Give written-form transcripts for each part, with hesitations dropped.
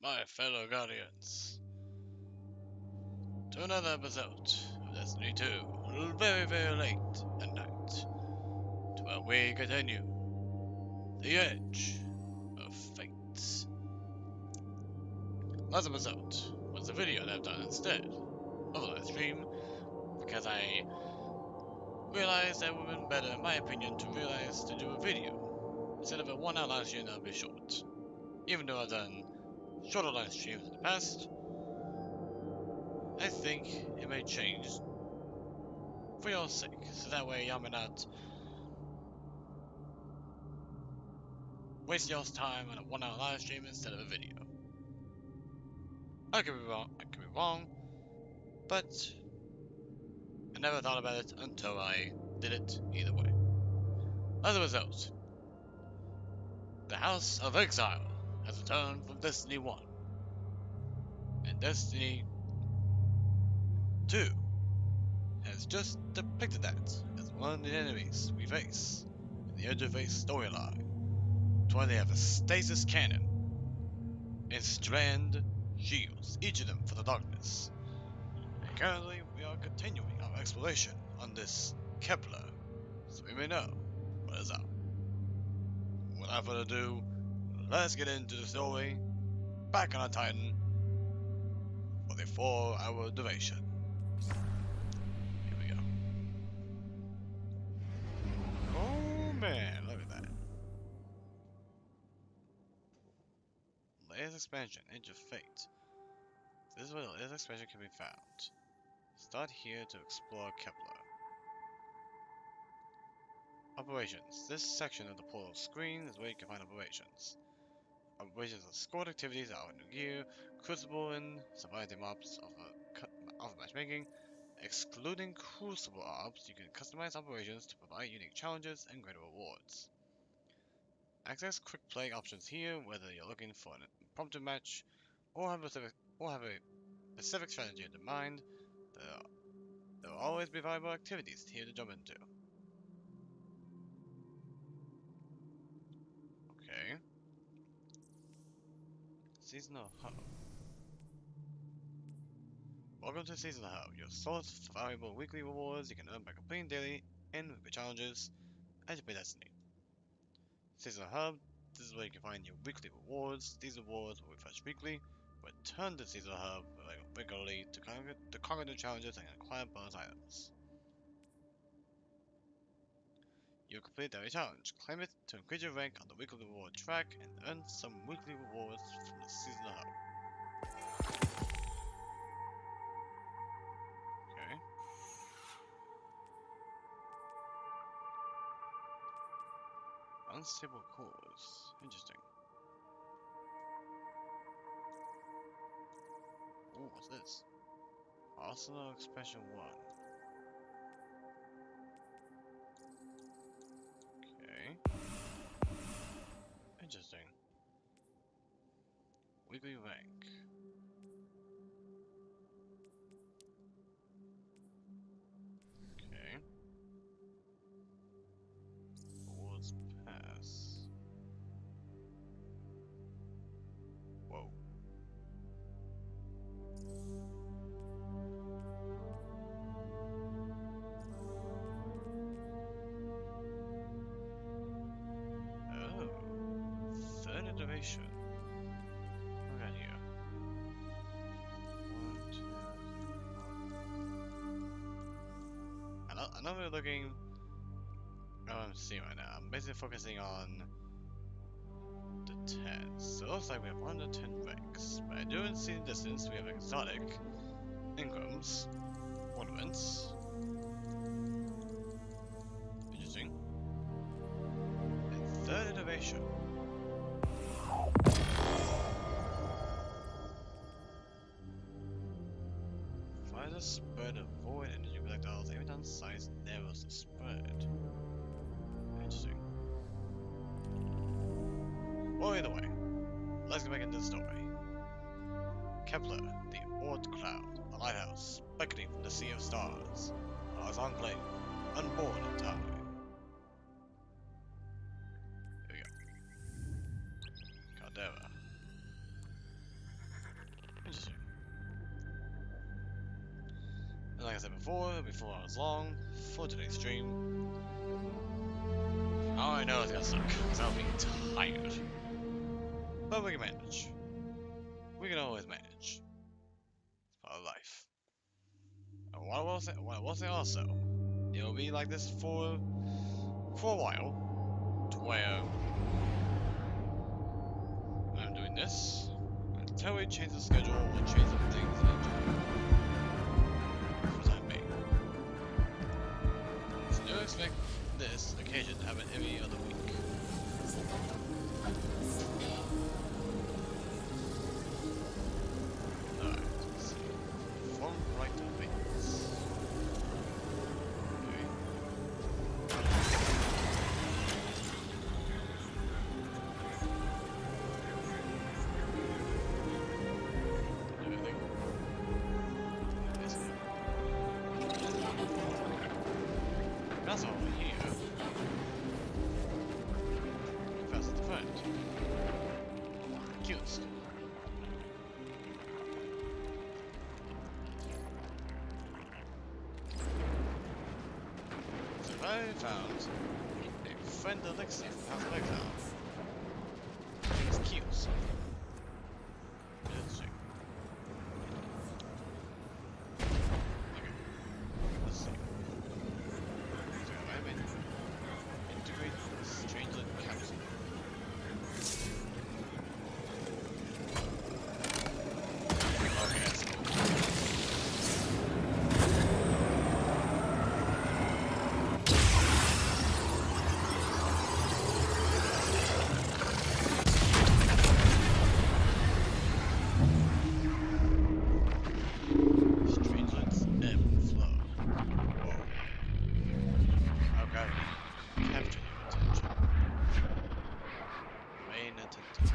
my fellow guardians, to another episode of Destiny 2, very, very late at night, to where we continue the Edge of Fate. Last episode was the video that I've done instead of a live stream, because I realized that it would have been better, in my opinion, to do a video instead of a 1 hour live stream that would be short. Even though I've done shorter live streams in the past, I think it may change for your sake, so that way y'all may not waste y'all's time on a 1 hour live stream instead of a video. I could be wrong, but I never thought about it until I did it either way. As a result, the House of Exile has returned from Destiny 1, and Destiny 2 has just depicted that as one of the enemies we face in the Edge of Fate storyline. That's why they have a stasis cannon and strand shields, each of them for the darkness. And currently, we are continuing our exploration on this Kepler, so we may know what is up. Without further ado, let's get into the story, back on our Titan, for the 4-hour duration. Here we go. Oh man, look at that. Layers expansion, Edge of Fate. This is where the layers expansion can be found. Start here to explore Kepler. Operations. This section of the portal screen is where you can find operations. Operations are squad activities that are in New Gear, Crucible, and surviving mobs of matchmaking. Excluding Crucible ops, you can customize operations to provide unique challenges and greater rewards. Access quick play options here, whether you're looking for an impromptu match or have a specific strategy in mind. There will always be viable activities here to jump into. Okay. Seasonal Hub. Welcome to Seasonal Hub, your source for valuable weekly rewards you can earn by completing daily and weekly challenges as you play Destiny. Seasonal Hub, this is where you can find your weekly rewards. These rewards will refresh weekly. Return to Seasonal Hub regularly to conquer the challenges and acquire bonus items. You complete the daily challenge. Claim it to increase your rank on the weekly reward track and earn some weekly rewards from the Seasonal Hub. Okay. Unstable cores. Interesting. Ooh, what's this? Arsenal Expansion 1. Okay. Interesting. Weekly rank. Okay. Rewards pass. Whoa. Oh. Third iteration. Look at here. 1, 2, 3, 4. I know we're looking. I'm seeing right now. I'm basically focusing on the 10. So it looks like we have 110 ranks. But I do see in the distance we have exotic, Ingrams, ornaments. Interesting. And third iteration. Fly the spread of void energy projectiles every time size narrows the spread. Interesting. Well, either way, let's get back into the story. Kepler, the Oort Cloud, a lighthouse, beckoning from the sea of stars. Mars Enclave, unborn in time. Here we go. Caldera. it'll be 4 hours long for today's stream. All I know is gonna suck, because I'll be tired. But we can manage. We can always manage. It's part of life. And what I will say also, it'll be like this for a while, to where I'm doing this until we change the schedule or change some things in general. For the time being. So do expect this occasion to happen every other week. Alright, let's see. Form right events. Okay. Everything. Yes. That's all here. That's the front. Cutest. So I found a friend Alexia from House of Exile. It's cute. Let's check. Okay. Let's see. So I'm in. Integrate Strangeland capsule. Okay, that's cool. Strangeland's ebb and flow. Whoa. Okay. Capture your attention. Remain attentive.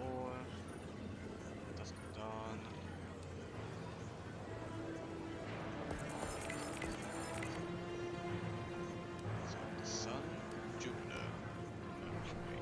Or dusk of dawn. So the sun, Jupiter, Mercury.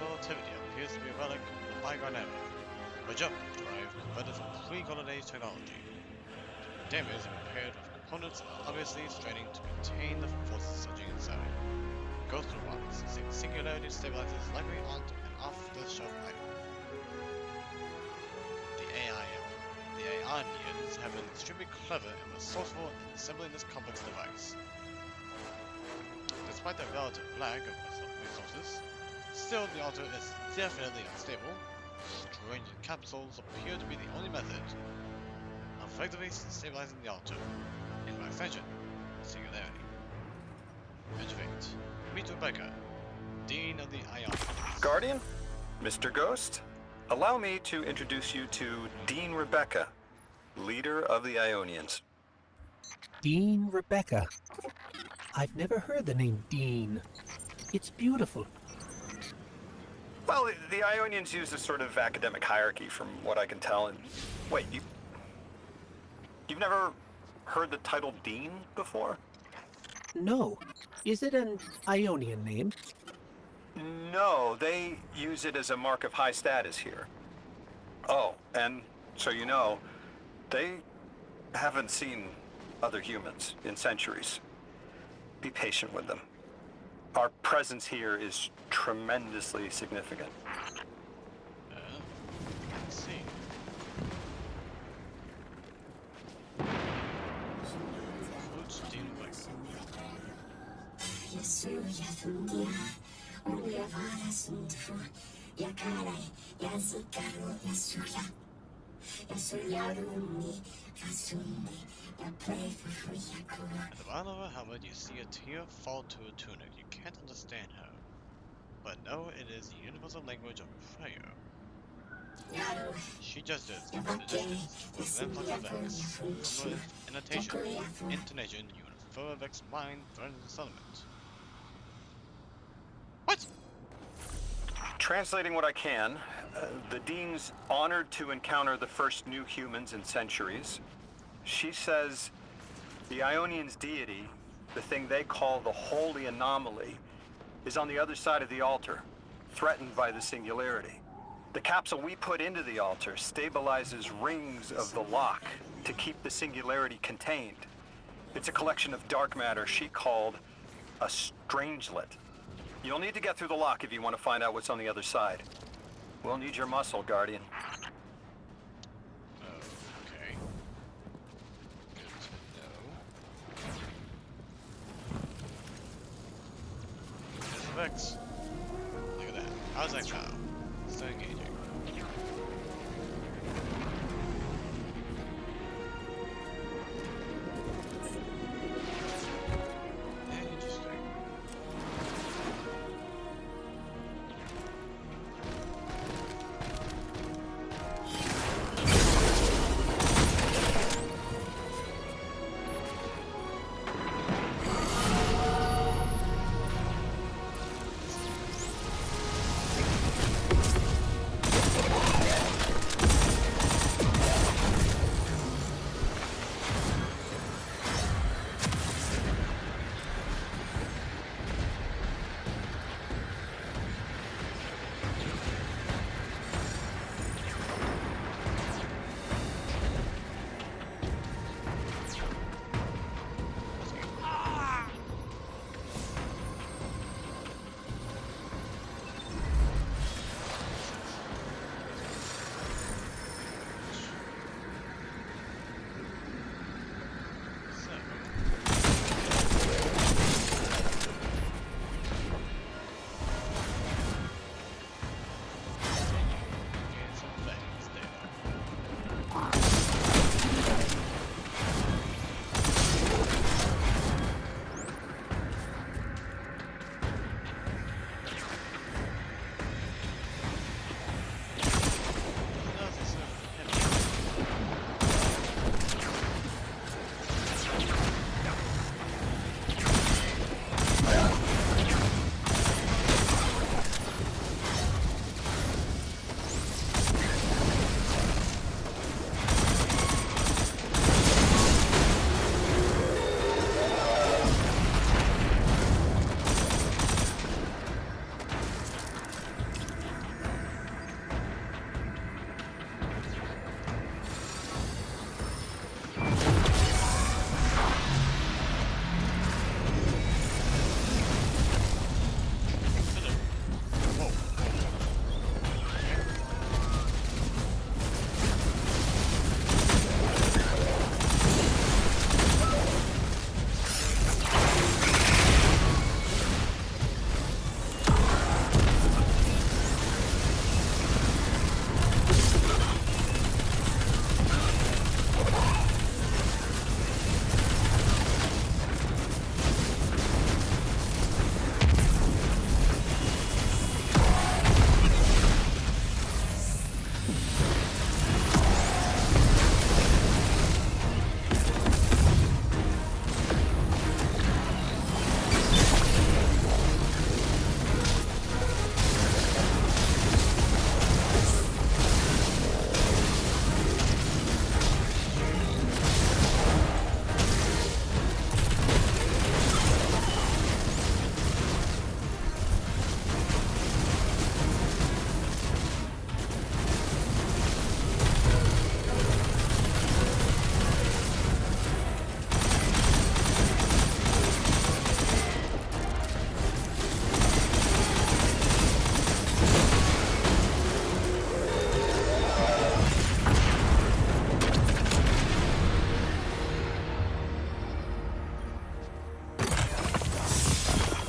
Relativity appears to be a relic of a bygone era. A jump derived converted from pre-golden age technology. Damage is repaired with components obviously straining to contain the forces surging inside. Ghost robotics using singularity stabilizers likely on an off-the-shelf item. The Aeonians have been extremely clever and resourceful in assembling this complex device. Despite the relative lack of resources, still the altar is definitely unstable. Strange capsules appear to be the only method of effectively stabilizing the altar, and by extension, singularity. Activate. Meet Rebecca, Dean of the Ionians. Guardian? Mr. Ghost? Allow me to introduce you to Dean Rebecca, leader of the Ionians. Dean Rebecca. I've never heard the name Dean. It's beautiful. Well, the Ionians use a sort of academic hierarchy from what I can tell. And wait, you've never heard the title Dean before? No. Is it an Ionian name? No, they use it as a mark of high status here. Oh, and so you know, they haven't seen other humans in centuries. Be patient with them. Our presence here is tremendously significant. Let's see. Who's Dean Rebecca? At the bottom of her helmet, you see a tear fall to her tunic. You can't understand her, but know it is the universal language of prayer. She gestures into the distance, with an influx of Vex. From her intonation, you infer Vex's mind threatens the settlement. What? Translating what I can, the Dean's honored to encounter the first new humans in centuries. She says the Ionians' deity, the thing they call the Holy Anomaly, is on the other side of the altar, threatened by the Singularity. The capsule we put into the altar stabilizes rings of the lock to keep the Singularity contained. It's a collection of dark matter she called a strangelet. You'll need to get through the lock if you want to find out what's on the other side. We'll need your muscle, Guardian. Okay. Good to know. There's Vex. Look at that. How's that cow? So engaging. Interesting.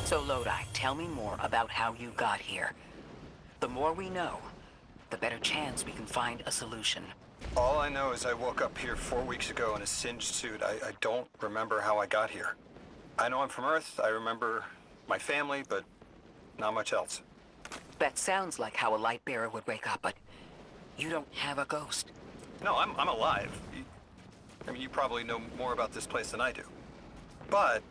So Lodi, tell me more about how you got here. The more we know, the better chance we can find a solution. All I know is I woke up here 4 weeks ago in a singed suit. I don't remember how I got here. I know I'm from Earth. I remember my family, but not much else. That sounds like how a light bearer would wake up, but you don't have a ghost. No, I'm alive. I mean, you probably know more about this place than I do. But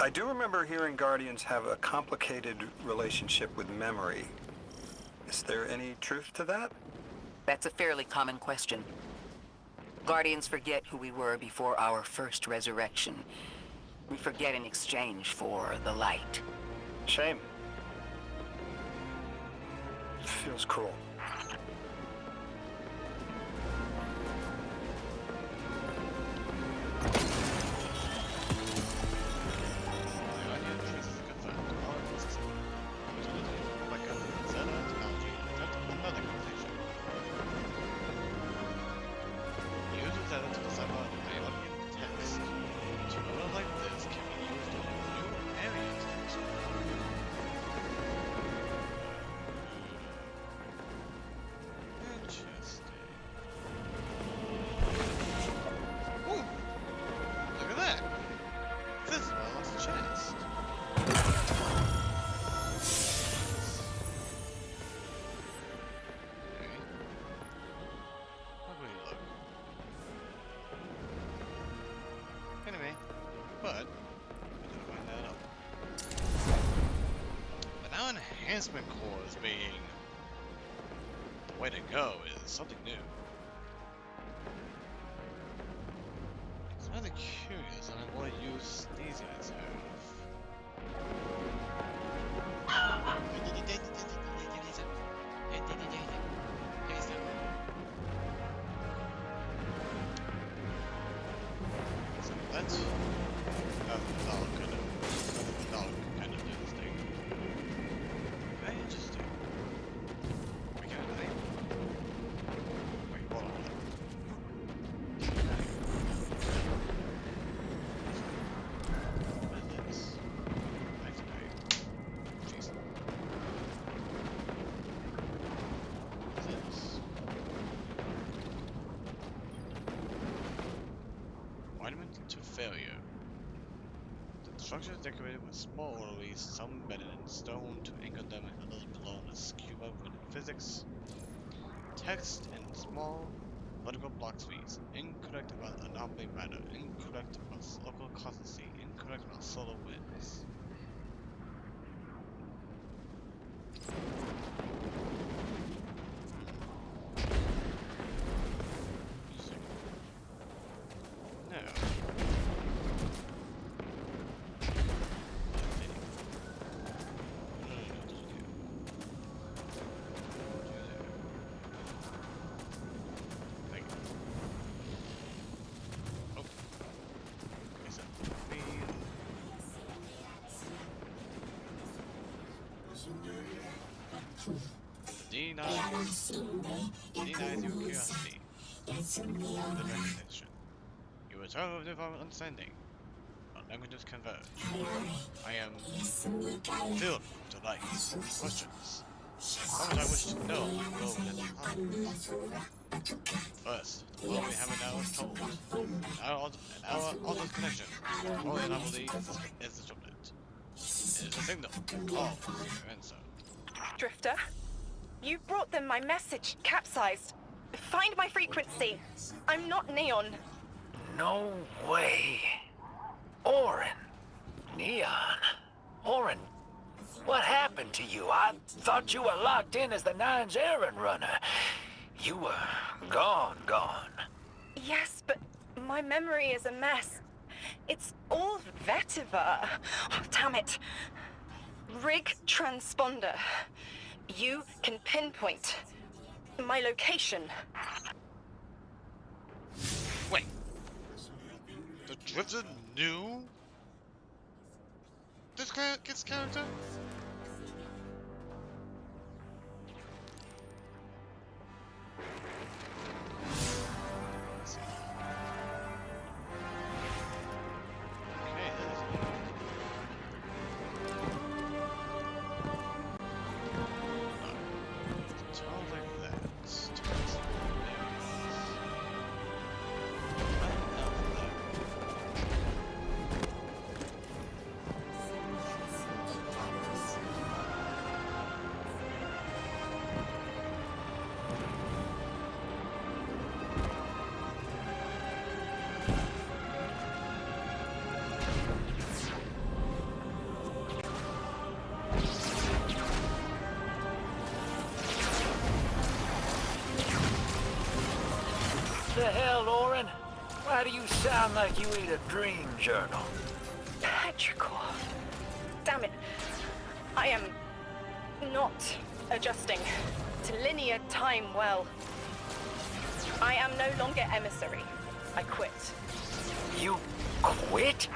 I do remember hearing Guardians have a complicated relationship with memory. Is there any truth to that? That's a fairly common question. Guardians forget who we were before our first resurrection. We forget in exchange for the light. Shame. Feels cruel. Enhancement cores being the way to go is something new. I'm rather curious on what use these guys have. So let's have the dog kind of do this thing. Very interesting. We can do it. Wait, hold on. What is this? Activate. Jeez. What is this? Monument to failure. The structure is decorated with small orderlies, some embedded in stone to anchor them and others blown as scuba wooden physics. Text in small vertical block speeds. Incorrect about anomaly matter. Incorrect about local constancy. Incorrect about solar winds. No. Denies your curiosity. The recognition. You return with our understanding. Our languages converge. I am filled with delight. Questions. How much I wish to know will first, the world we have now is told. Our other connection. All anomaly is disrupted. It is a signal. Call for your answer. Drifter, you brought them my message, capsized. Find my frequency. I'm not Neon. No way. Orin. Neon. Orin, what happened to you? I thought you were locked in as the Nine's errand runner. You were gone. Yes, but my memory is a mess. It's all vetiver. Oh, damn it. Rig transponder. You can pinpoint my location. Wait. The Drifter knew this character? Okay, The hell, Orin? Why do you sound like you ate a dream journal? Petrichor. Damn it. I am not adjusting to linear time well. I am no longer emissary. I quit. You quit?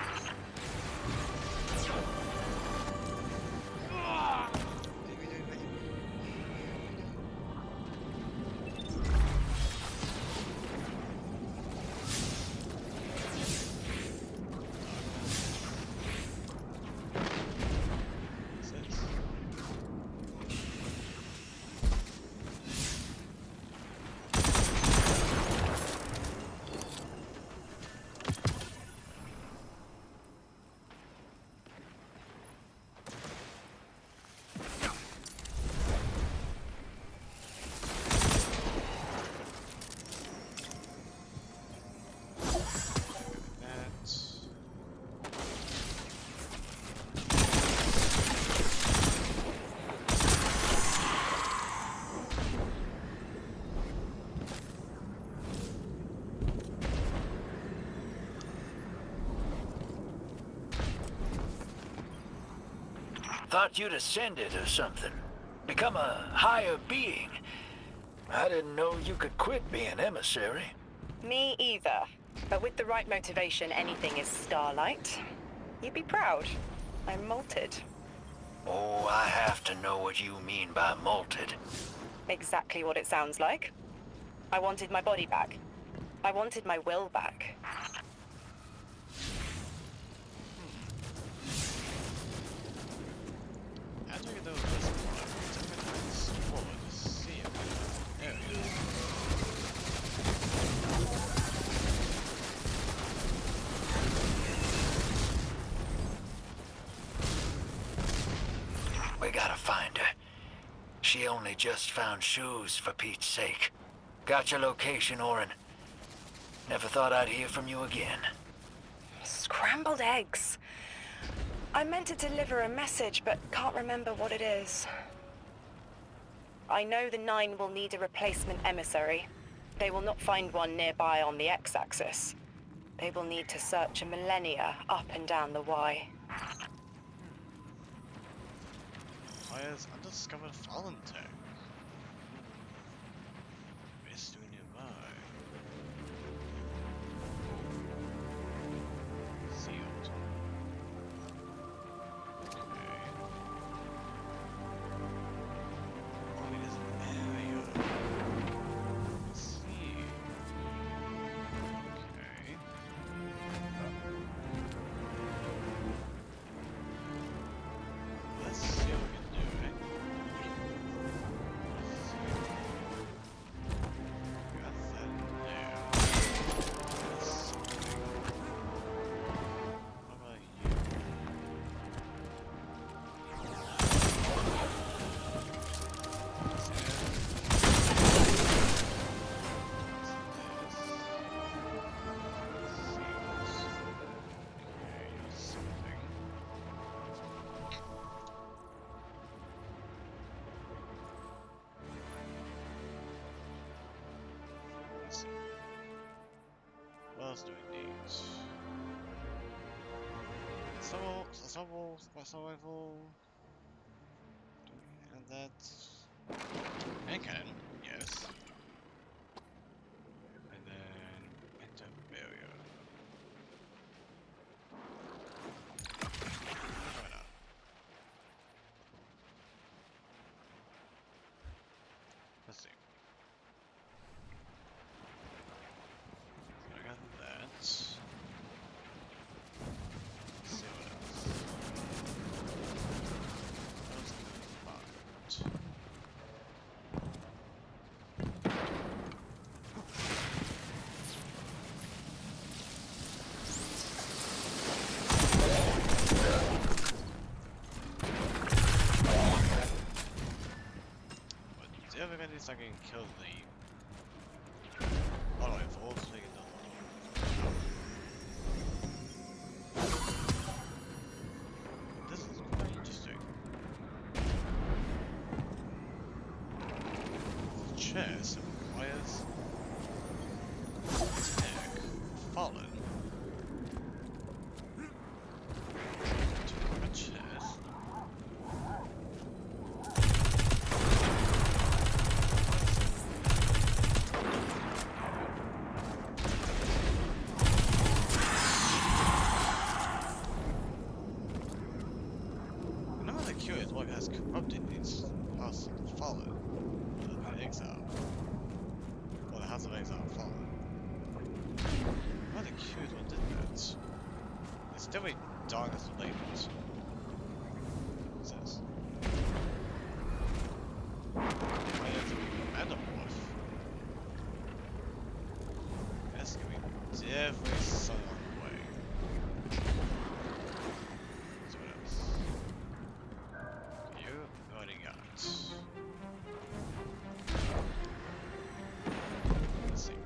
Thought you'd ascended or something. Become a higher being. I didn't know you could quit being emissary. Me either. But with the right motivation, anything is Starlight. You'd be proud. I'm molted. Oh, I have to know what you mean by molted. Exactly what it sounds like. I wanted my body back. I wanted my will back. How do I get those reservoirs? It's forward to see it. There we go. We gotta find her. She only just found shoes, for Pete's sake. Got your location, Orin. Never thought I'd hear from you again. Scrambled eggs. I meant to deliver a message, but can't remember what it is. I know the Nine will need a replacement emissary. They will not find one nearby on the X-axis. They will need to search a millennia up and down the Y. Fires undiscovered fallen tech. Mystery nearby. Sealed. Okay. Oh, it is an area. Let's see. Okay. Let's see what we can do, right? Got that in there. That's something. What about you? Let's see. What else do we need? Survival. Do we have that? Okay, yes. And then enter barrier. Why not? Let's see. I got that. Let's see what else. What else can we find? But the other guy is I can kill the auto rifle so they can do this is quite interesting. The chest requires Fallen. Torches. I'm really curious what has corrupted these House of Fallen. The Exile. Well, the House of Exile Fallen. I'm really curious what did that. It's still a darkness related. What's this? Might have to be Metamorph. That's gonna be definitely some on the way. So what else? You already got. Let's see.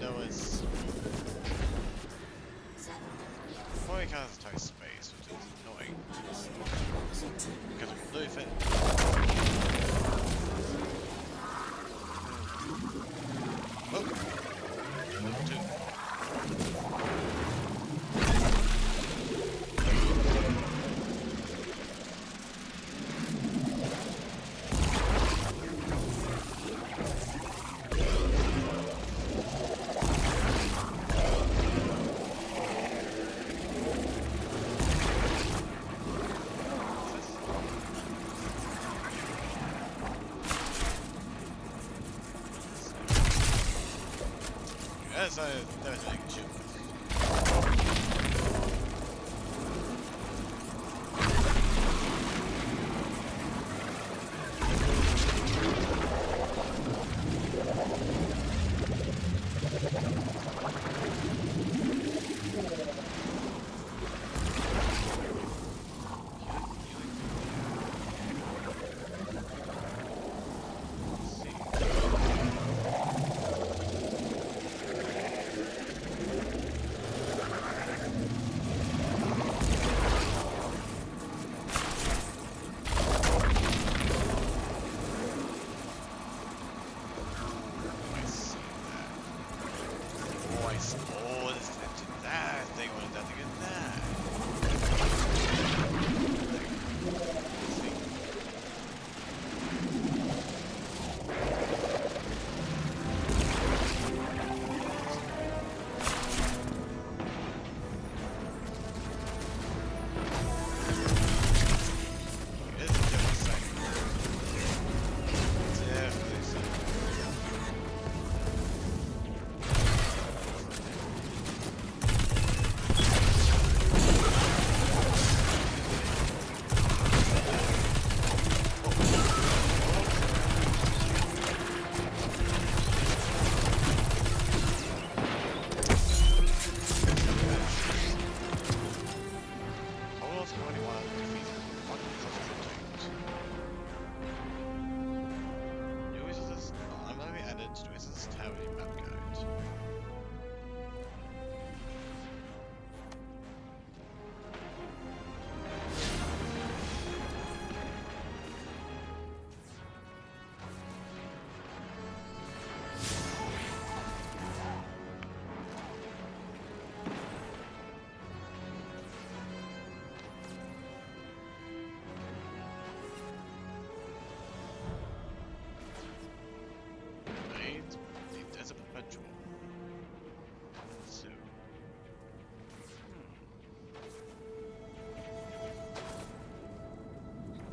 there was... Before he kind of attacked space, which is annoying. Because we can lose it. Oh! Level 2. So there's a shoot.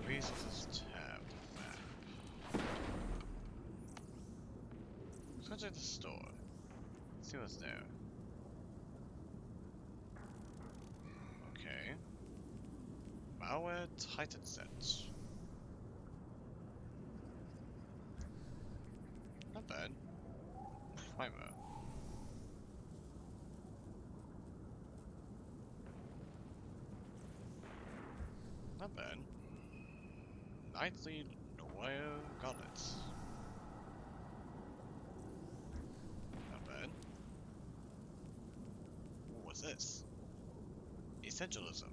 Resources tab, map. Let's go check the store. See what's there. Okay. Malware Titan set. Not bad. Primer. Not bad. Knightly Noir Gauntlets. Not bad. What's this? Essentialism.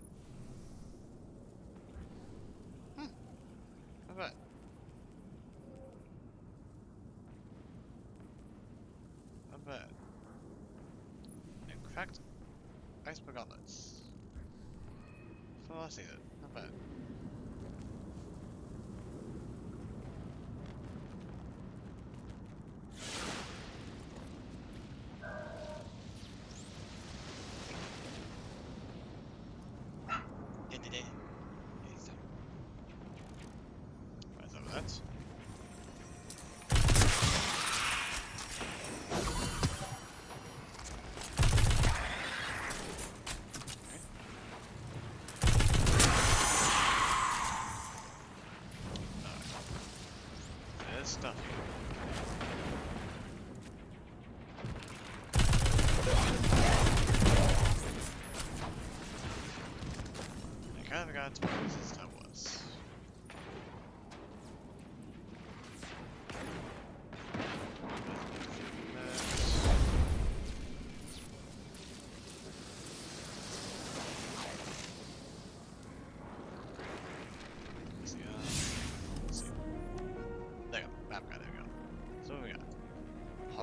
Not bad. Not bad. And cracked iceberg gauntlets. So I see that. Not bad. Where's over that? There's stuff here. I kind of forgot what this time was.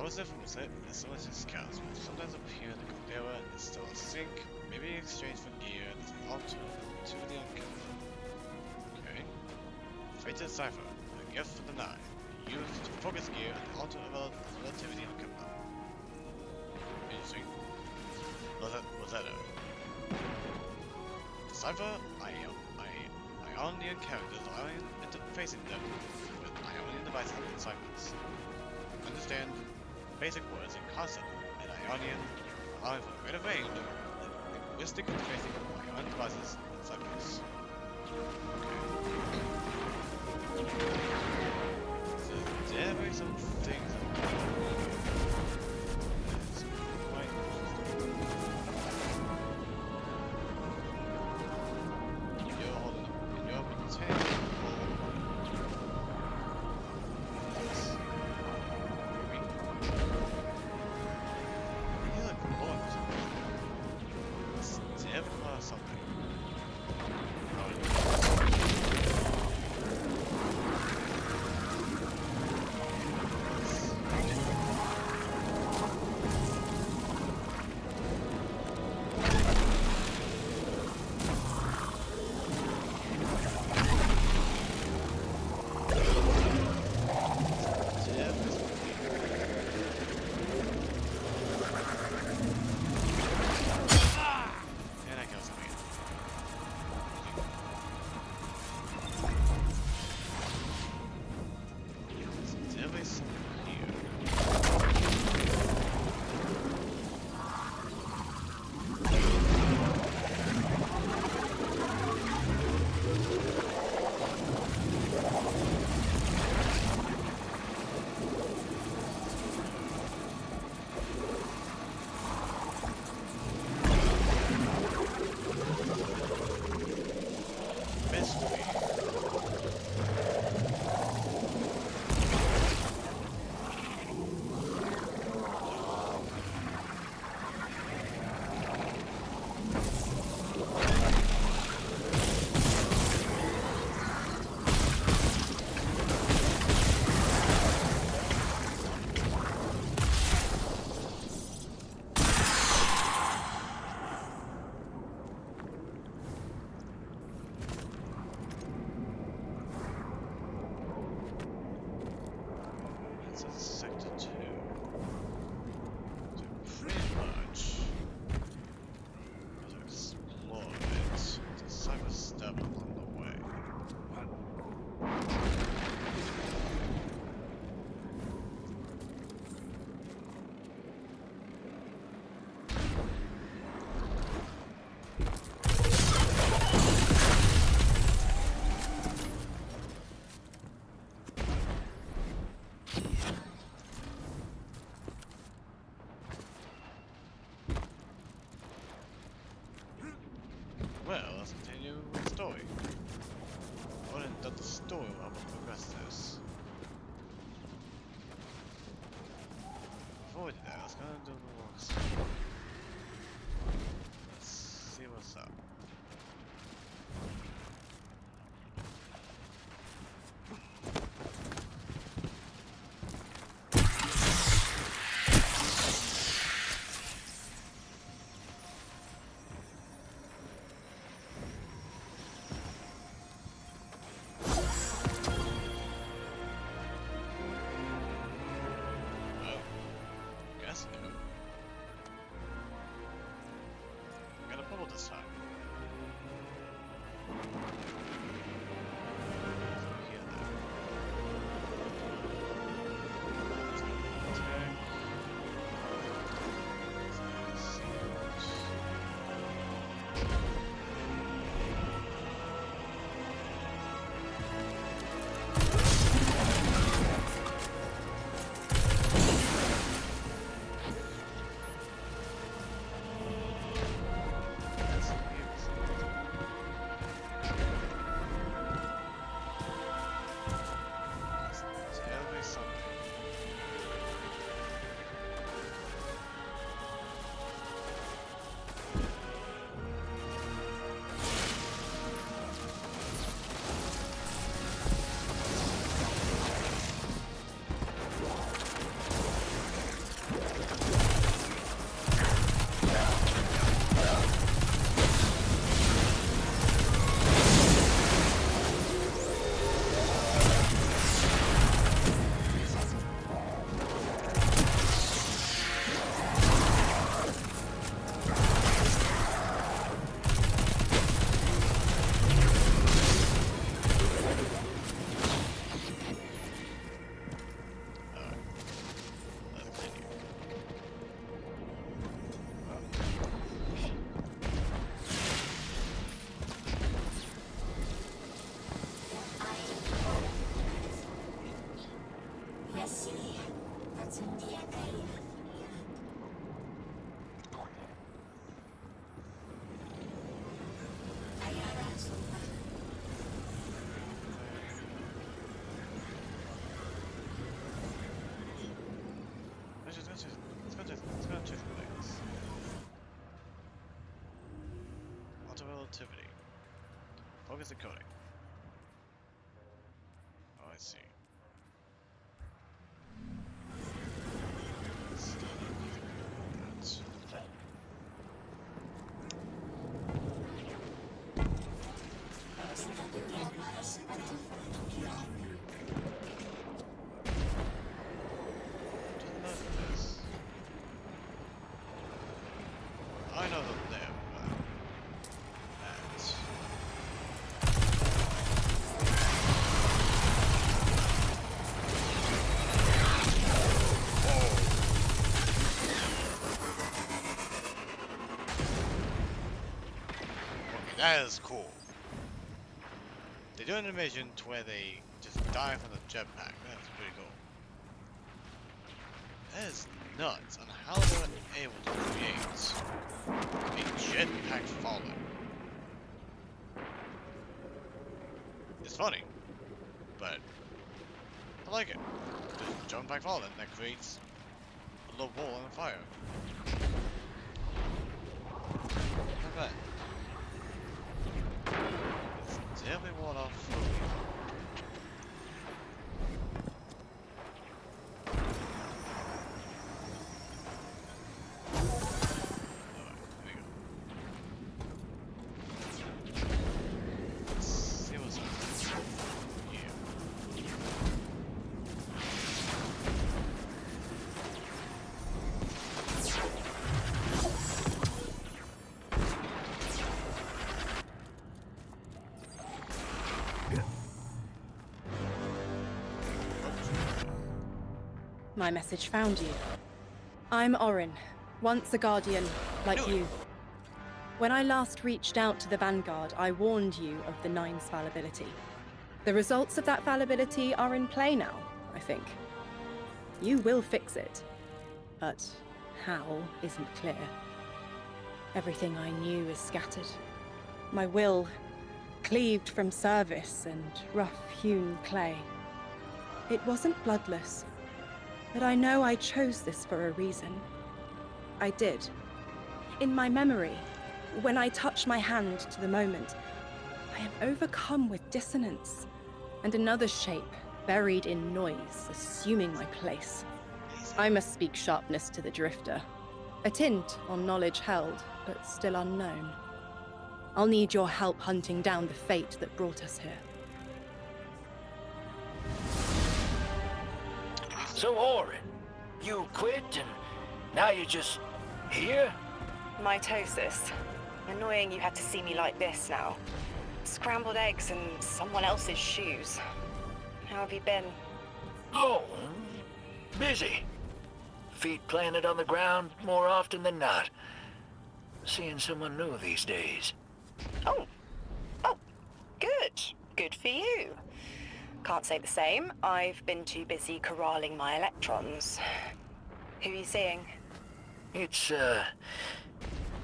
Opposite from Facilities counts will sometimes appear in the Caldera is still a sink, maybe exchanged for gear as an altar to the Uncover. Okay. Fated Cipher, a gift for the Nine, used to focus gear at the altar of Relativity Uncover. Interesting. Rosetta. Decipher Ionian characters, interfacing them with Ionian devices and ciphers. Understand basic words in concept in Ionian, allowing for greater range of linguistic interfacing of Ionian devices and ciphers. Okay. So there are some things that is quite interesting. You're holding up. You're pretending. Well, let's continue with the story. I wouldn't done the story while we progress this. Before we do that, let's go and do the walks. Let's see what's up. Got a bubble this time. Let's go check the things. Auto relativity. Focus encoding. Oh, I see. Still nothing about that. Doesn't know this. I know that they're that. Okay, that is cool. They do an animation to where they just die from the jetpack. That's pretty cool. That is nuts on how they're able to create a jetpack falling. It's funny, but I like it. There's a jetpack falling that creates a little ball on fire. Not bad. It's definitely one off. My message found you. I'm Orin, once a Guardian, like you. When I last reached out to the Vanguard, I warned you of the Nine's fallibility. The results of that fallibility are in play now, I think. You will fix it, but how isn't clear. Everything I knew is scattered. My will, cleaved from service and rough-hewn clay. It wasn't bloodless. But I know I chose this for a reason. I did. In my memory, when I touch my hand to the moment, I am overcome with dissonance, and another shape, buried in noise, assuming my place. I must speak sharpness to the Drifter. A tint on knowledge held, but still unknown. I'll need your help hunting down the fate that brought us here. So, Orin, you quit and now you're just here? Mitosis. Annoying you had to see me like this now. Scrambled eggs and someone else's shoes. How have you been? Oh, busy. Feet planted on the ground more often than not. Seeing someone new these days. Oh, good. Good for you. Can't say the same. I've been too busy corralling my electrons. Who are you seeing? It's,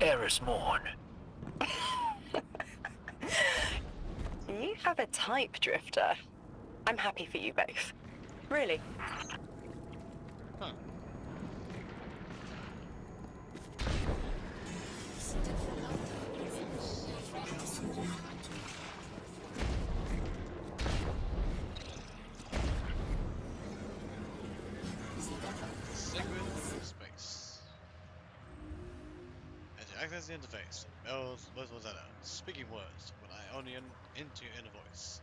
Eris Morn. You have a type, Drifter. I'm happy for you both. Really. Huh. Sacred space. As you access the interface, Mel's Rosetta, speaking words with Ionian into your inner voice.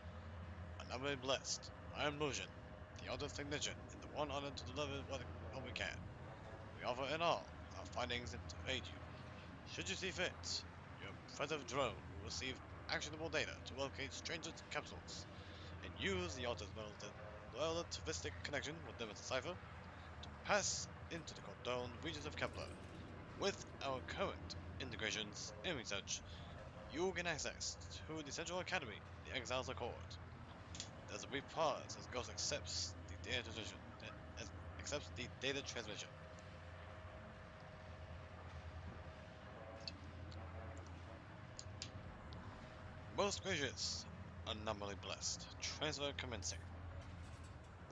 I'm very blessed. I am Lucian, the oldest technician, and the one honored to deliver what we can. We offer in all our findings to aid you. Should you see fit, your operative drone will receive actionable data to locate stranger capsules and use the Alta's relativistic connection with them as a cipher to pass into the controlled regions of Kepler. With our current integrations and research, you gain access to the Central Academy, the Exiles Accord. There's a brief pause as Ghost accepts the data decision accepts the data transmission. Most gracious, anomaly blessed. Transfer commencing.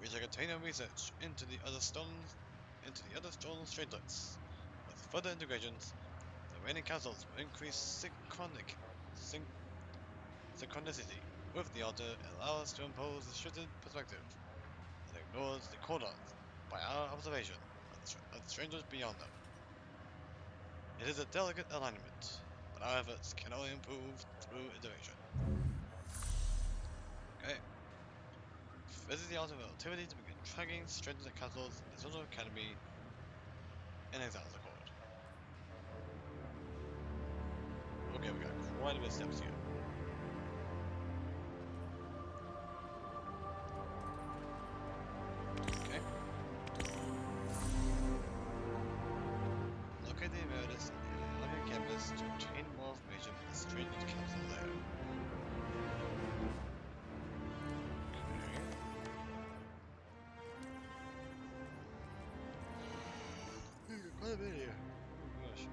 Reach a container research into the other stolen strangelets. With further integrations, the remaining councils will increase synchronicity with the altar and allow us to impose a shifted perspective that ignores the cordons by our observation of the strangers beyond them. It is a delicate alignment, but our efforts can only improve through iteration. Okay. Visit the altar of relativity to begin tracking strangers and councils in the Social Academy and Exiles Accord. Okay, we got quite a bit of steps here. Okay. Locate the Emeritus on the campus to obtain more information on the Strangers Council there. Okay. Quite a bit here. Oh gosh.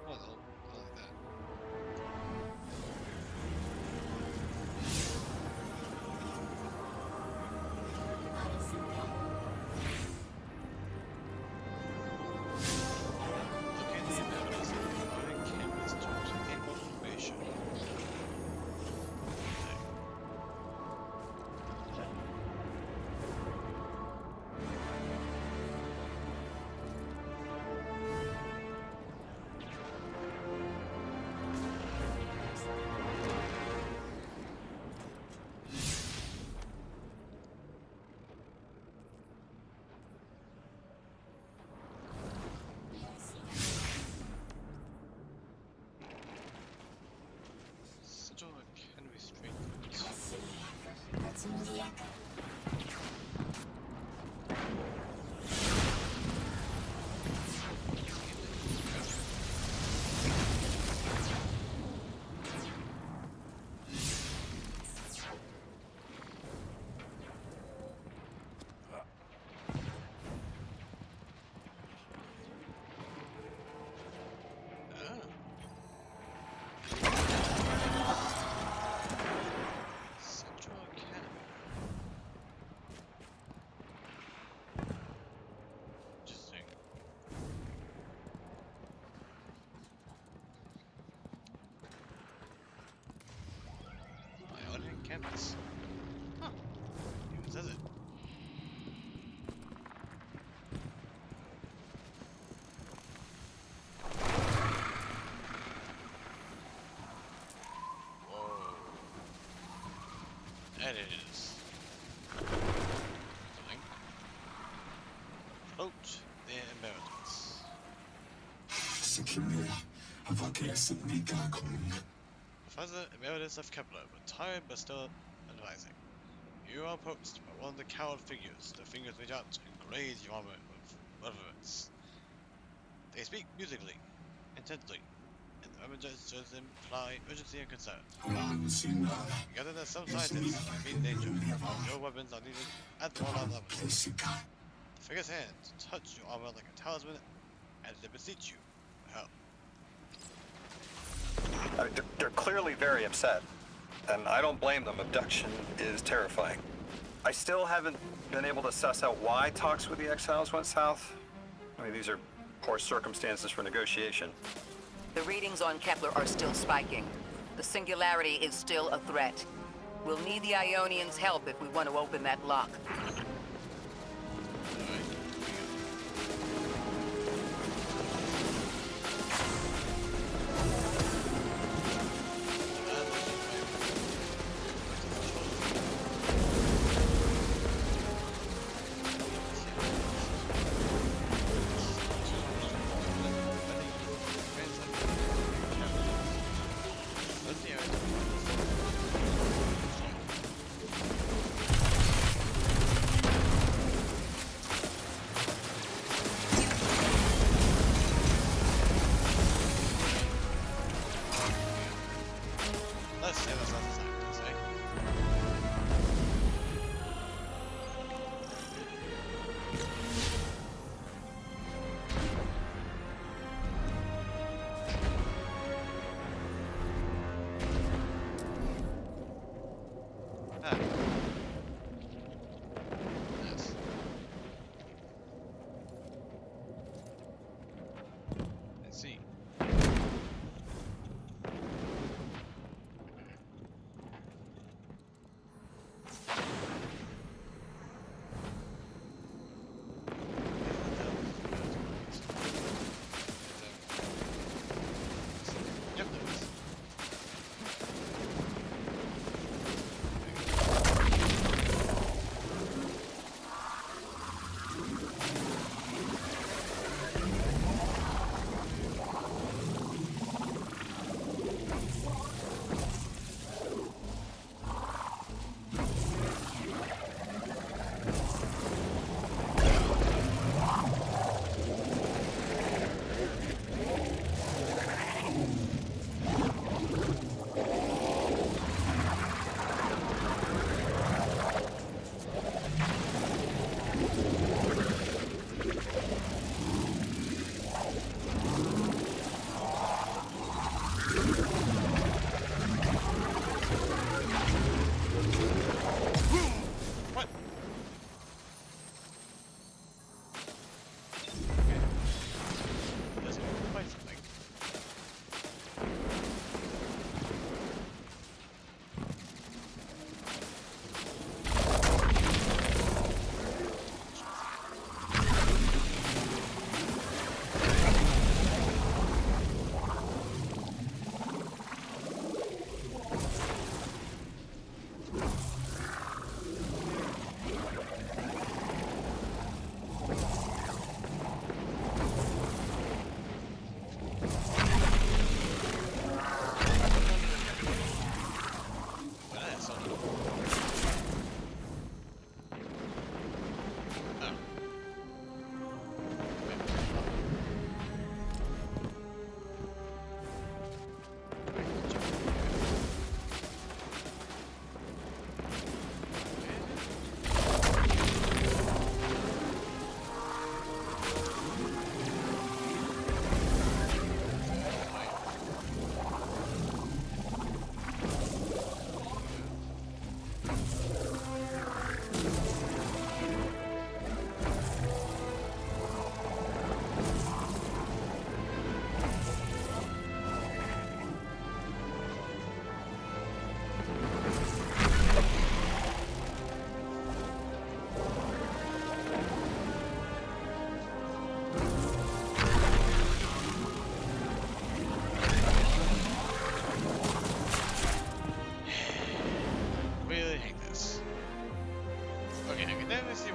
Oh no, I like that. Locate the Emeritus on the campus to obtain more information. Central Academy Street. Central Academy. Interesting. Ionian campus. Huh. Even says it. Whoa. That is. Something. Approach the Emeritus. Professor Emeritus of Kepler, retired but still advising. You are approached by one of the cowled figures. The fingers reach out and graze your armor with reverence. They speak musically, intently, and the armor gestures imply urgency and concern. Together as some scientists meet danger, your weapons are needed at all levels. The figure's hands touch your armor like a talisman as they beseech you for help. They're clearly very upset, and I don't blame them. Abduction is terrifying. I still haven't been able to suss out why talks with the Exiles went south. I mean, these are poor circumstances for negotiation. The readings on Kepler are still spiking. The singularity is still a threat. We'll need the Ionians' help if we want to open that lock.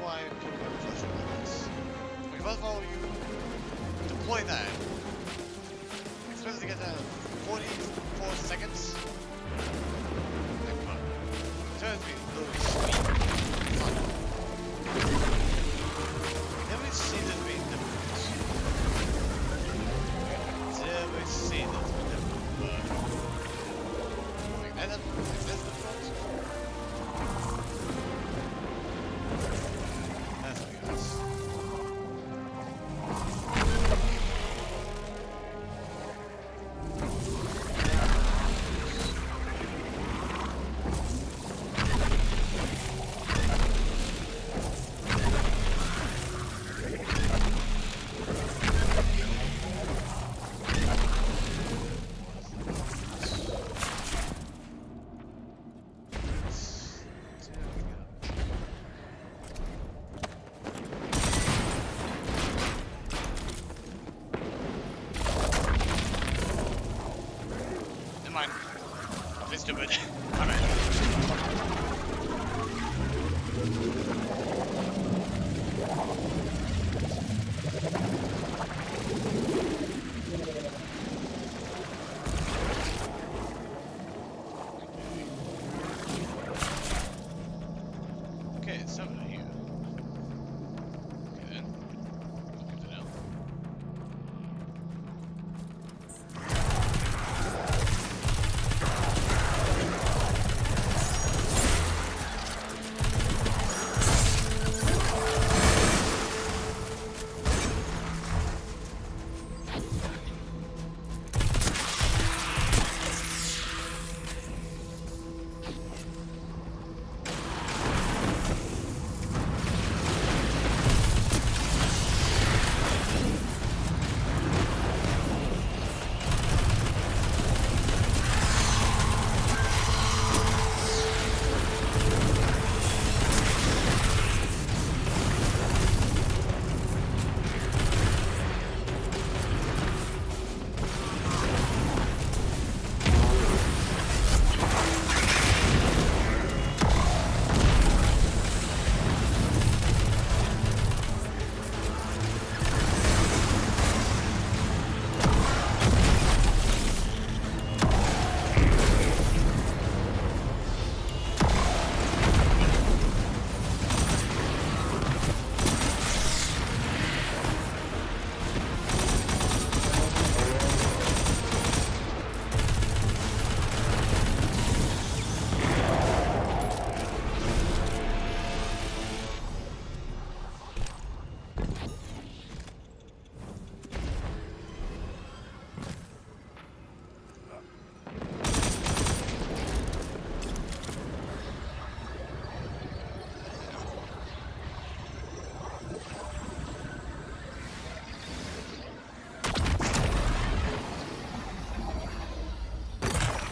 I put a web flash like this? Okay, first of all, you deploy that. Expect to get that in 44 seconds. Like, come on. Turns me really sweet. Fun. Let me see this being difficult. Let me see this being difficult. Like that's difficult. That's what I guess. Never mind. It's stupid. Alright. Okay, it's over here. Okay then. Good to know.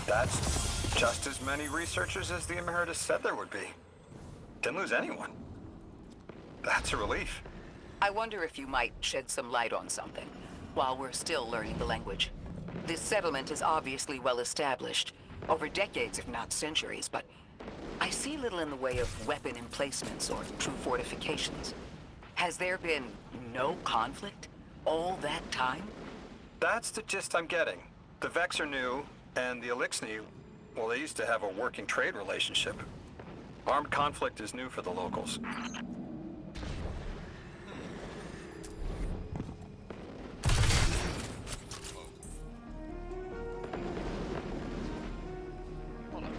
That's just as many researchers as the Emeritus said there would be. Didn't lose anyone. That's a relief. I wonder if you might shed some light on something while we're still learning the language. This settlement is obviously well established, over decades if not centuries, but I see little in the way of weapon emplacements or true fortifications. Has there been no conflict all that time? That's the gist I'm getting. The Vex are new, and the Elixni, well, they used to have a working trade relationship. Armed conflict is new for the locals. Hold on.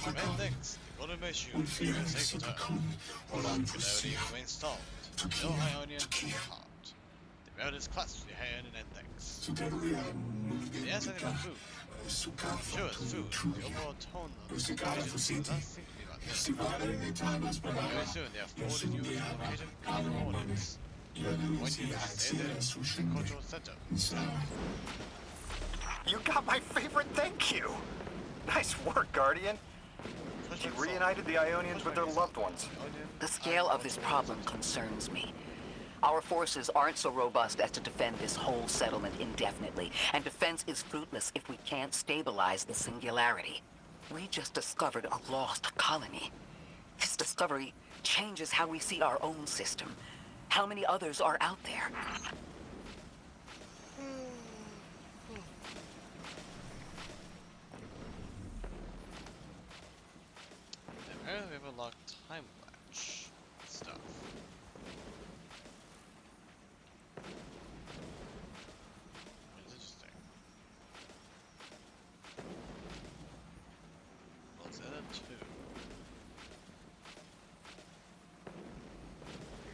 Many thanks. The Golden Machine is a safe return. Singularity remains stalled. No Ionian heart. The merit is clasped in your hand and thanks. Did you ask anything about food? Sure, it's food. The overall tone of the situation does not seem to be about this. Very soon they have forwarded you to the location common coordinates. Point you to stay there, the cultural center. You got my favorite thank you! Nice work, Guardian. You reunited the Ionians with their loved ones. The scale of this problem concerns me. Our forces aren't so robust as to defend this whole settlement indefinitely, and defense is fruitless if we can't stabilize the Singularity. We just discovered a lost colony. This discovery changes how we see our own system. How many others are out there? Apparently we have a locked time latch stuff. Interesting. What's in it too?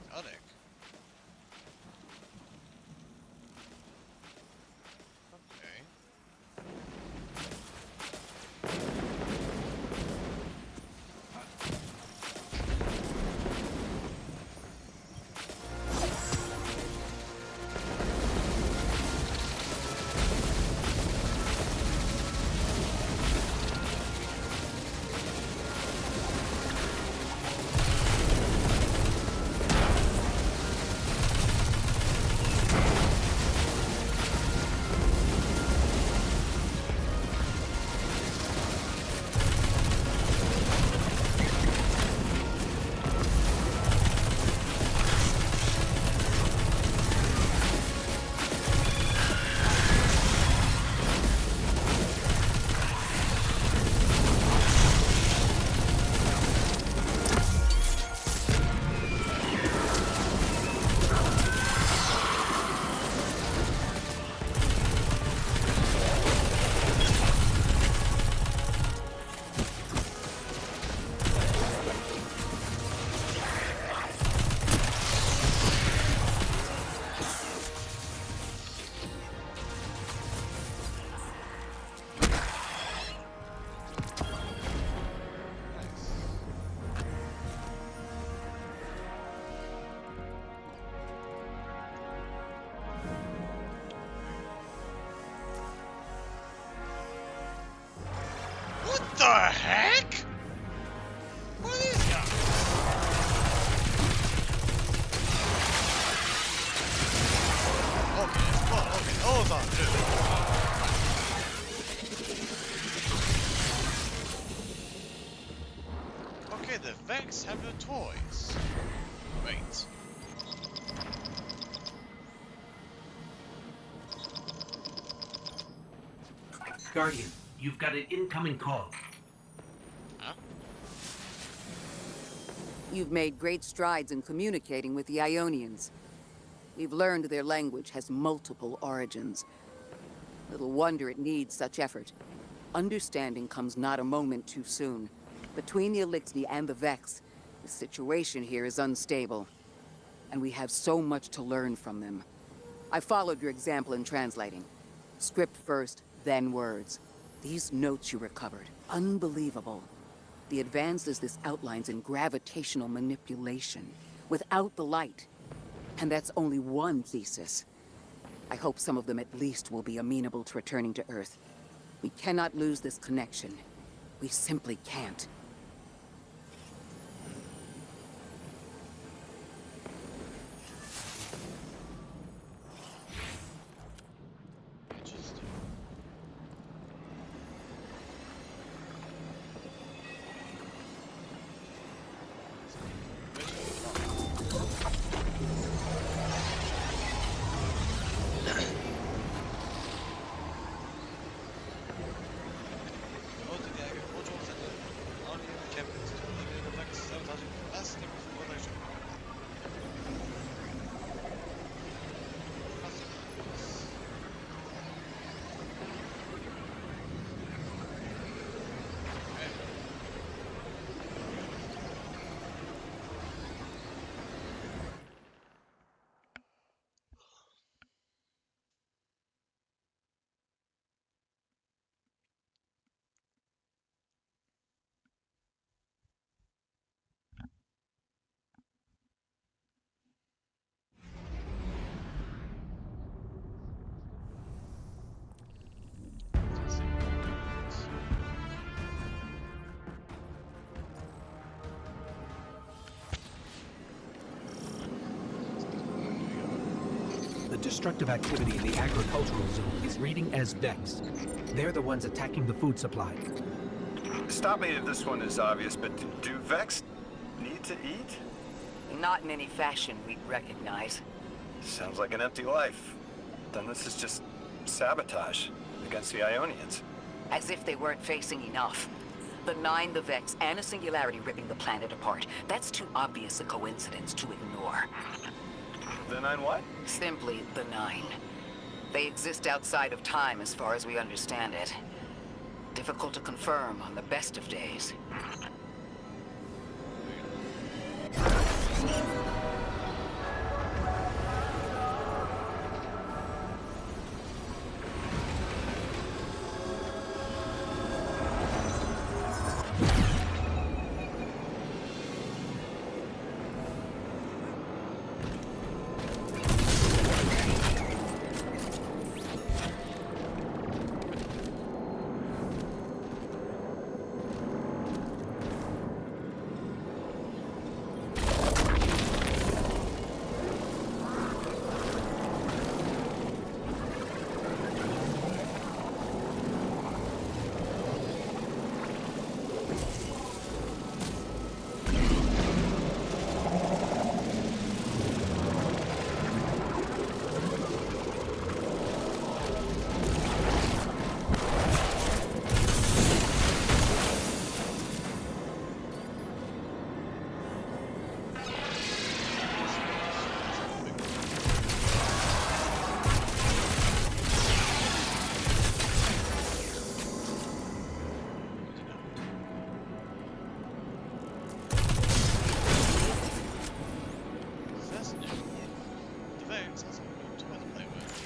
Exotic. Okay. What the heck? What are these guys? Okay, well, okay, hold on, dude. Okay, the Vex have your toys. Great. Guardian, you've got an incoming call. Huh? You've made great strides in communicating with the Ionians. We've learned their language has multiple origins. Little wonder it needs such effort. Understanding comes not a moment too soon. Between the Elixni and the Vex, the situation here is unstable. And we have so much to learn from them. I followed your example in translating. Script first, then words. These notes you recovered, unbelievable. The advances this outlines in gravitational manipulation, without the light. And that's only one thesis. I hope some of them at least will be amenable to returning to Earth. We cannot lose this connection. We simply can't. Interesting. Go to the agricultural center. destructive activity in the agricultural zone is reading as Vex. They're the ones attacking the food supply. Stop me if this one is obvious, but do Vex need to eat? Not in any fashion we'd recognize. Sounds like an empty life. Then this is just sabotage against the Ionians. As if they weren't facing enough. The Nine, the Vex, and a singularity ripping the planet apart. That's too obvious a coincidence to ignore. The Nine what? Simply the Nine. They exist outside of time as far as we understand it. Difficult to confirm on the best of days.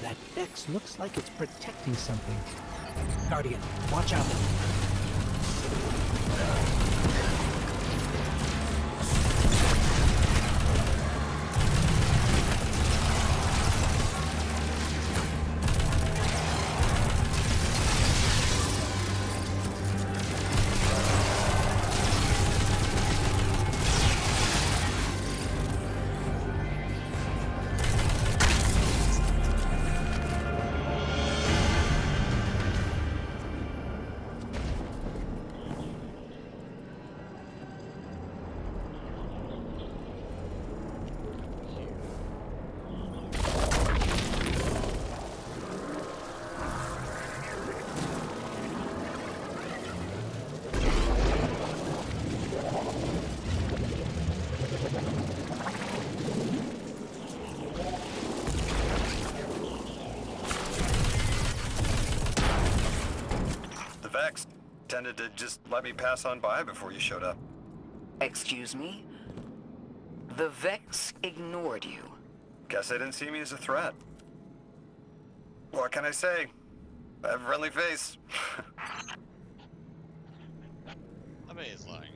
That Vex looks like it's protecting something. Guardian, watch out. Vex tended to just let me pass on by before you showed up. Excuse me? The Vex ignored you. Guess they didn't see me as a threat. What can I say? I have a friendly face. I mean, he's lying.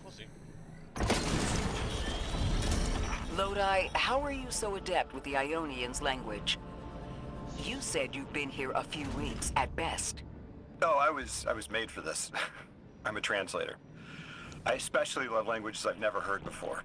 We'll see. Lodi, how are you so adept with the Ionians' language? You said you've been here a few weeks, at best. Oh, I was made for this. I'm a translator. I especially love languages I've never heard before.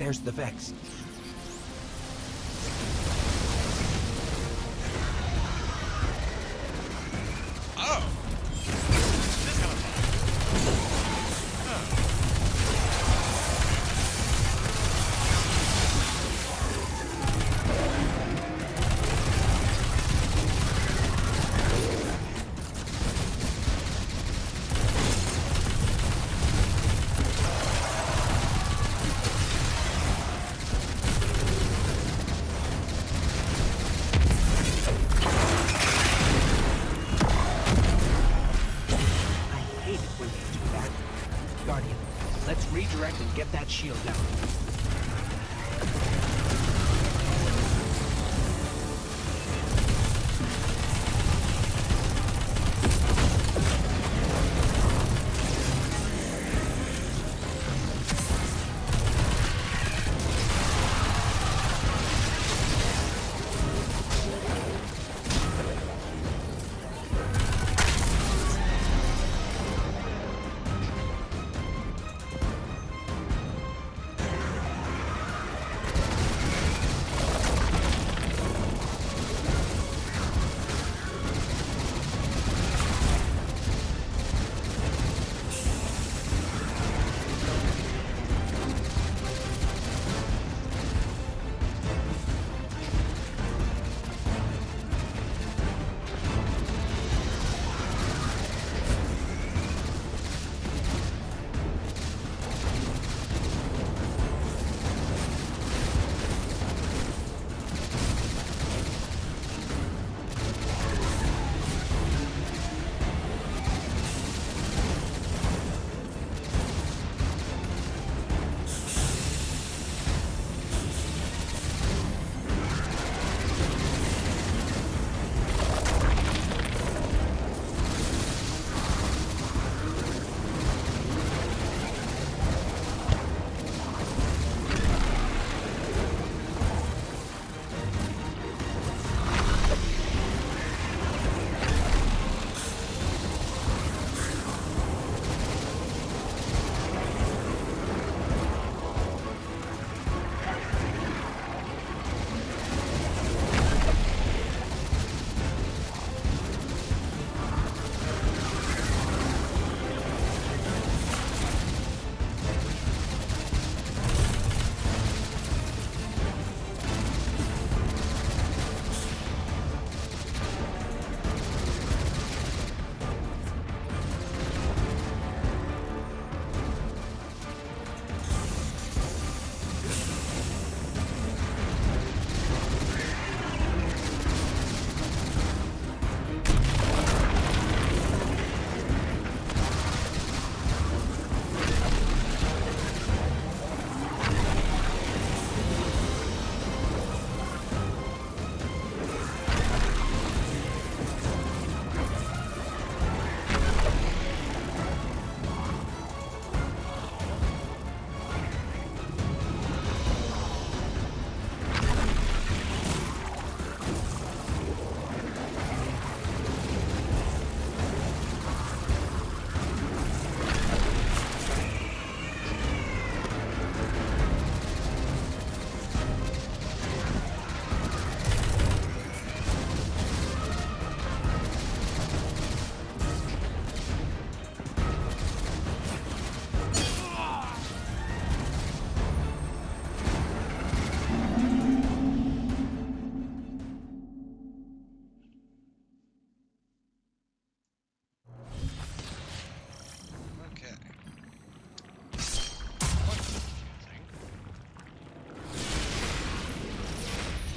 There's the Vex. Oh! This is kind of fun. Oh. I hate it when they do that. Guardian, let's redirect and get that shield down.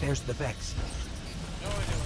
There's the Vex. No idea what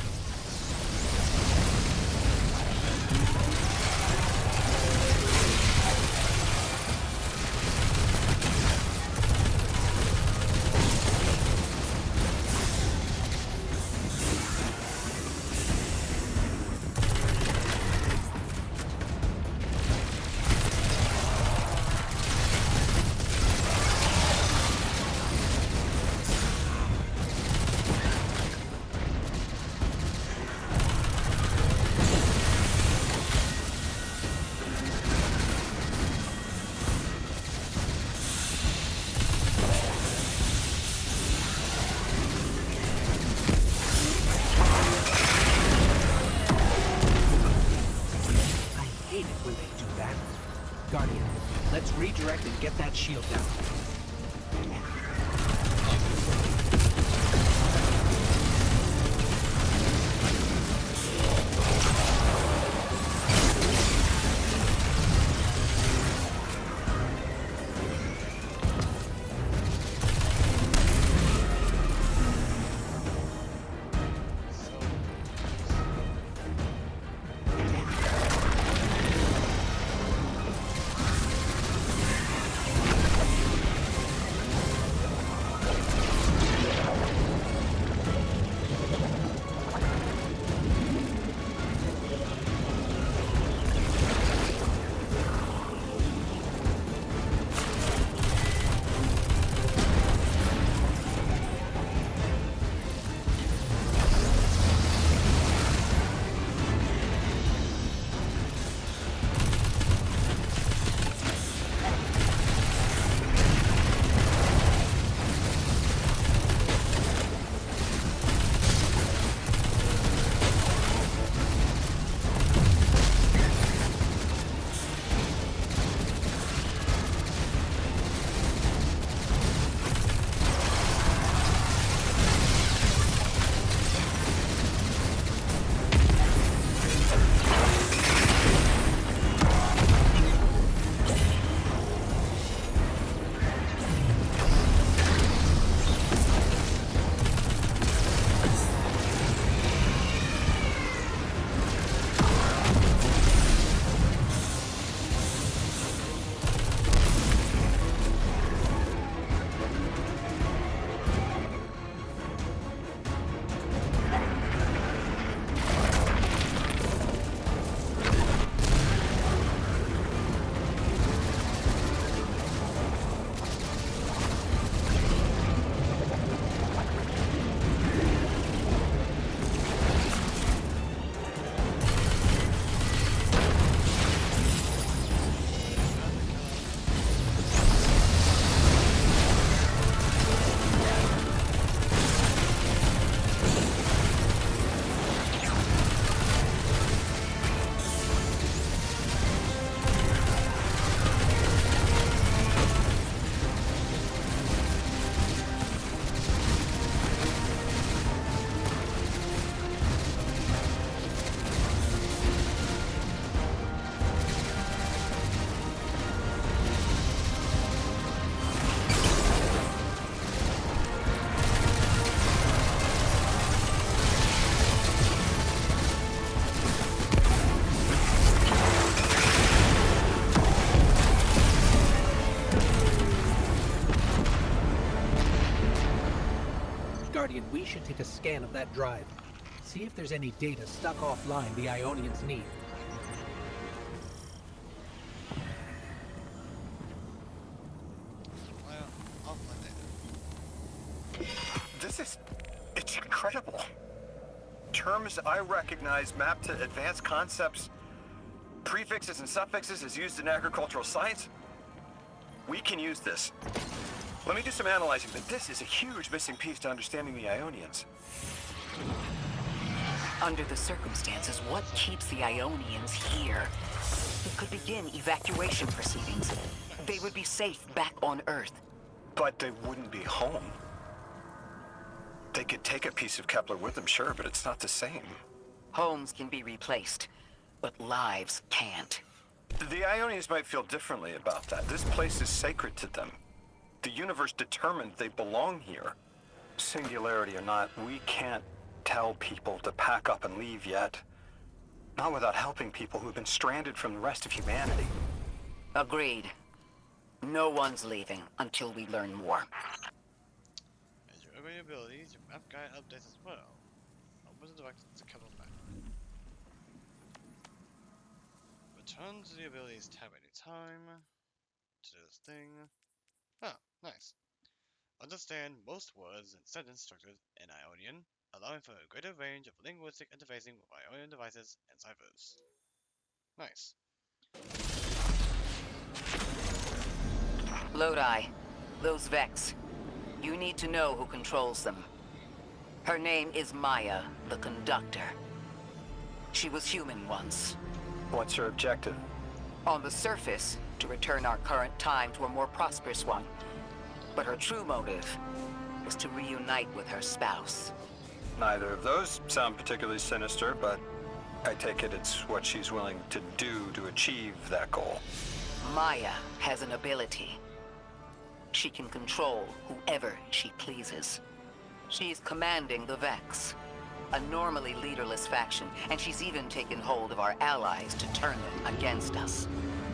hate it when they do that. Guardian, let's redirect and get that shield down. Guardian, we should take a scan of that drive. See if there's any data stuck offline the Ionians need. Well, offline data. It's incredible. Terms I recognize mapped to advanced concepts, prefixes and suffixes as used in agricultural science. We can use this. Let me do some analyzing, but this is a huge missing piece to understanding the Ionians. Under the circumstances, what keeps the Ionians here? We could begin evacuation proceedings. They would be safe back on Earth. But they wouldn't be home. They could take a piece of Kepler with them, sure, but it's not the same. Homes can be replaced, but lives can't. The Ionians might feel differently about that. This place is sacred to them. The universe determined they belong here. Singularity or not, we can't tell people to pack up and leave yet. Not without helping people who've been stranded from the rest of humanity. Agreed. No one's leaving until we learn more. As your upgrading abilities, your map guide updates as well. Open the directions to cover map. Return to the abilities tab anytime to do this thing. Ah, nice. Understand most words and sentence structures in Ionian, allowing for a greater range of linguistic interfacing with Ionian devices and ciphers. Nice. Lodi, those Vex. You need to know who controls them. Her name is Maya, the Conductor. She was human once. What's her objective? On the surface, to return our current time to a more prosperous one. But her true motive is to reunite with her spouse. Neither of those sound particularly sinister, but I take it it's what she's willing to do to achieve that goal. Maya has an ability. She can control whoever she pleases. She's commanding the Vex, a normally leaderless faction, and she's even taken hold of our allies to turn them against us.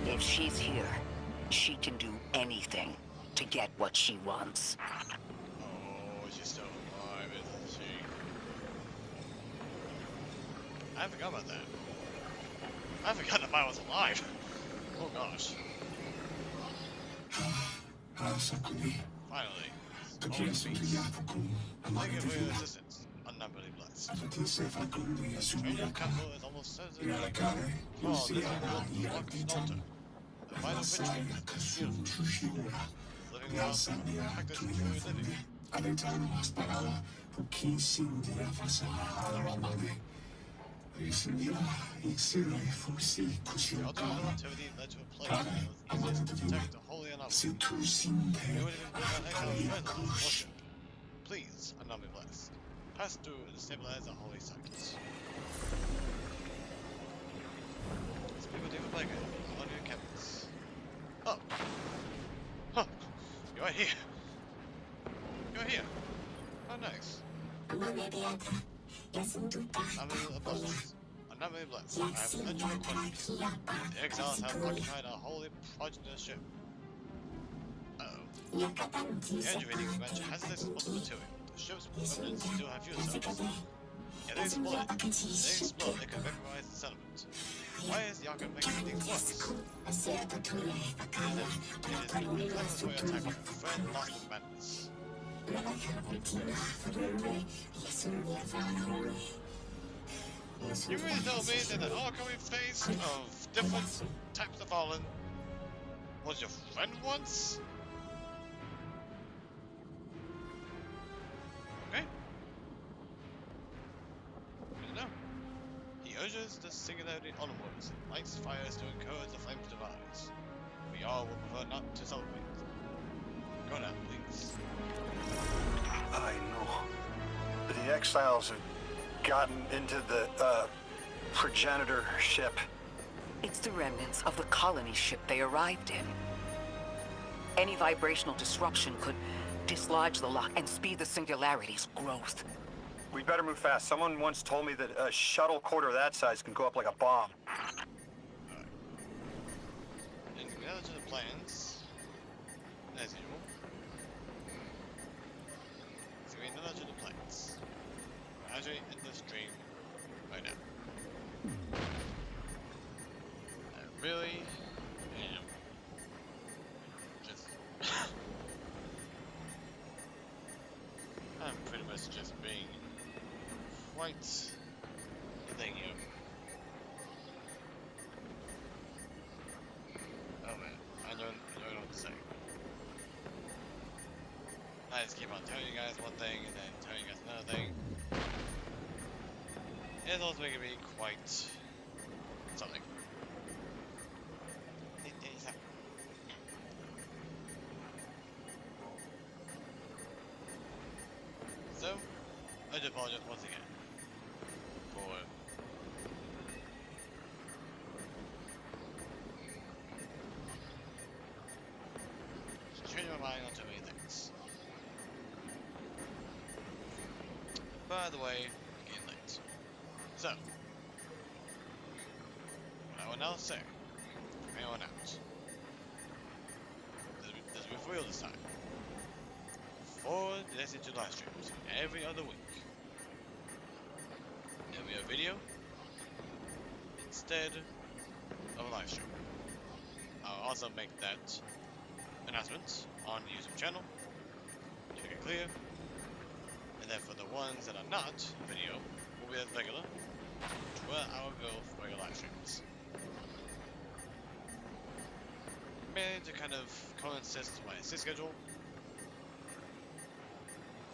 If she's here, she can do anything to get what she wants. Oh, she's still alive, isn't she? I forgot about that. I forgot that Maya was alive. Oh gosh. Finally. Thank you for your assistance. Unnaturally blessed. Training capital is almost certain. Oh, this is the Rock Altar. The final victory is beautiful. Living well, practice for living. The ultimate activity led to a place that was easiest to detect the holy anomaly. We would even bring our exiled friends to worship. Please, anomaly blessed. Pass through and stabilize the holy sites. Speak with David Blake on your campus. Oh. Huh. You're here. You're here. Oh, nice. Anomaly blessed. I have an urgent request. The exiles have occupied our holy progenitor ship. Uh-oh. The engine reading match hazardous explosive material. The ship's remnants still have fuel cells. Yeah, they explode. They can vaporize the settlement. Why is Yaka making things worse? It is a clever way attack with a friend lost in madness. You really tell me that the oncoming phase of different types of Fallen was your friend once? Okay. Good to know. He urges the singularity onwards and lights fires to encourage the flames to rise. We all will prefer not to celebrate. Go now, please. I know. The exiles have gotten into the, progenitor ship. It's the remnants of the colony ship they arrived in. Any vibrational disruption could dislodge the lock and speed the singularity's growth. We better move fast. Someone once told me that a shuttle quarter that size can go up like a bomb. Alright. And to get to the plans, as usual. So we know to the plans. We're actually in the stream right now. I really am just I'm pretty much just being quite thank you. Oh man, I don't know what to say. I just keep on telling you guys one thing and then telling you guys another thing. It's also making me quite something. So, I do apologize once again for changing my mind on too many things. By the way, getting late. So, what I will now say, from here on out, there's be for real this time. For the Destiny 2 live streams, every other week, there'll be a video instead of a live stream. I'll also make that announcement on the YouTube channel to make it clear. And then for the ones that are not video, will be as regular, where I will go for regular live streams. Mainly to kind of coincide with my sleep schedule.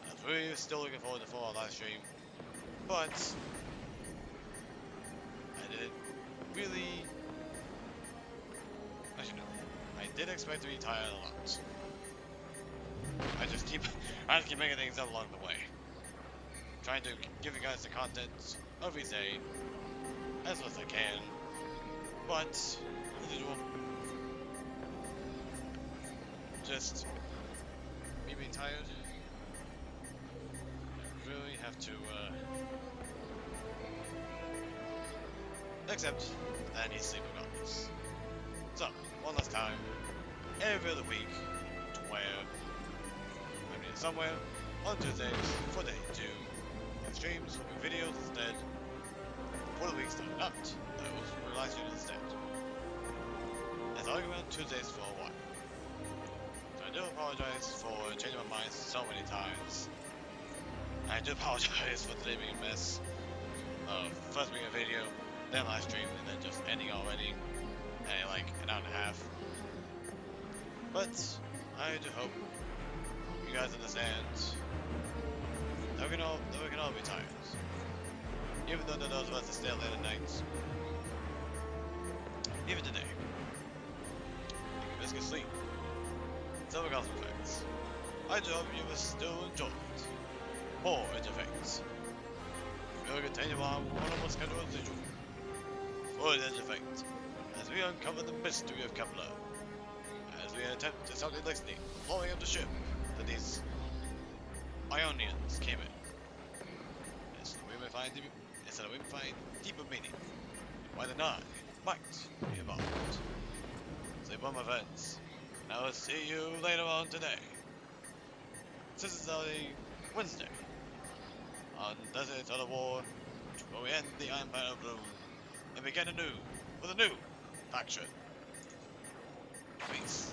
I'm really still looking forward to the full live stream, but I didn't really did expect to be tired a lot. I just keep making things up along the way. Trying to give you guys the content every day, as much as I can. But, as usual, just me being tired. I really have to, accept that I need sleep regardless. So, one last time, every other week, to where I'm in somewhere on Tuesdays for day 2, and streams will be videos instead for the weeks that are not those for live streams instead. As I go on Tuesdays for a while. So I do apologize for changing my mind so many times. I do apologize for today being a mess. First being a video, then live stream, and then just ending already at like an hour and a half. But I do hope you guys understand that we can all be tired. Even though there are those of us that stay late at night. Even today. You can miss sleep. So because of facts. I do hope you will still enjoy it. More Edge we will continue our one-on-one schedule as usual. For Edge Effect, as we uncover the mystery of Kepler, as we attempt to solve the listening, blowing up the ship that these Ionians came in. So we may find deeper meaning in why the Nine might be involved. So one of my friends, and I will see you later on today. This is only Wednesday. On Desert of the War, where we end the Empire of Bloom and begin anew with a new faction. Peace.